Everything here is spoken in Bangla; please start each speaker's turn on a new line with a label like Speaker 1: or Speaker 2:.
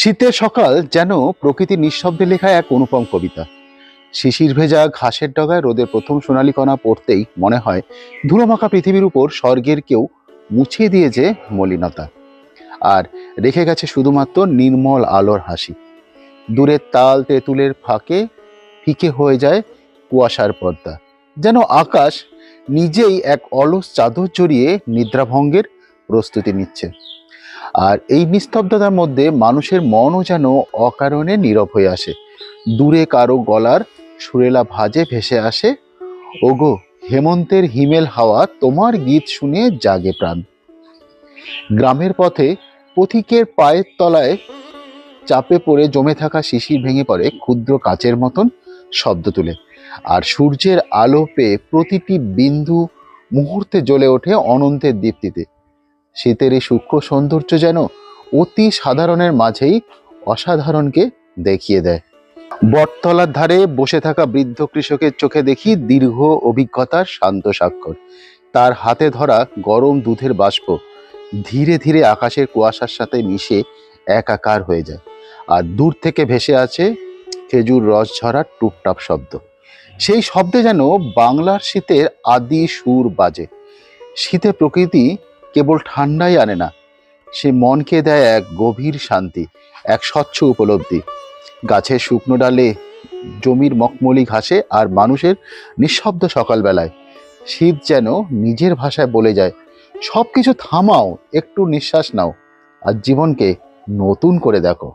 Speaker 1: শীতের সকাল যেন প্রকৃতির নিঃশব্দে লেখা এক অনুপম কবিতা। শিশির ভেজা ঘাসের ডগায় রোদের প্রথম সোনালী কণা পড়তেই মনে হয় ধুলোমাখা পৃথিবীর উপর স্বর্গের কেউ মুছে দিয়েছে মলিনতা, আর রেখে গেছে শুধুমাত্র নির্মল আলোর হাসি। দূরের তাল তেঁতুলের ফাঁকে ফিকে হয়ে যায় কুয়াশার পর্দা, যেন আকাশ নিজেই এক অলস চাদর জড়িয়ে নিদ্রাভঙ্গের প্রস্তুতি নিচ্ছে। আর এই নিস্তব্ধতার মধ্যে মানুষের মনও যেন অকারণে নীরব হয়ে আসে। দূরে কারো গলার সুরেলা ভাজে ভেসে আসে, ওগো হেমন্তের হিমেল হাওয়া তোমার গীত শুনে জাগে প্রাণ। গ্রামের পথে পথিকের পায়ের তলায় চাপে পড়ে জমে থাকা শিশির ভেঙে পড়ে ক্ষুদ্র কাচের মতন শব্দ তুলে, আর সূর্যের আলো পেয়ে প্রতিটি বিন্দু মুহূর্তে জ্বলে ওঠে অনন্তের দীপ্তিতে। শীতের এই সূক্ষ্ম সৌন্দর্য যেন অতি সাধারণের মাঝেই অসাধারণকে দেখিয়ে দেয়। বটতলার ধারে বসে থাকা বৃদ্ধ কৃষকের চোখে দেখি দীর্ঘ অভিজ্ঞতার শান্ত স্বাক্ষর। তার হাতে ধরা গরম দুধের বাষ্প ধীরে ধীরে আকাশের কুয়াশার সাথে মিশে একাকার হয়ে যায়, আর দূর থেকে ভেসে আছে খেজুর রস ঝরার টুপটাপ শব্দ। সেই শব্দে যেন বাংলার শীতের আদি সুর বাজে। শীতে প্রকৃতি কেবল ঠান্ডাই আনে না, সে মনকে দেয় এক গভীর শান্তি, এক স্বচ্ছ উপলব্ধি। গাছের শুকনো ডালে, জমির মখমলি ঘাসে, আর মানুষের নিঃশব্দ সকালবেলায় শীত যেন নিজের ভাষায় বলে যায়, সব কিছু থামাও, একটু নিঃশ্বাস নাও, আর জীবনকে নতুন করে দেখো।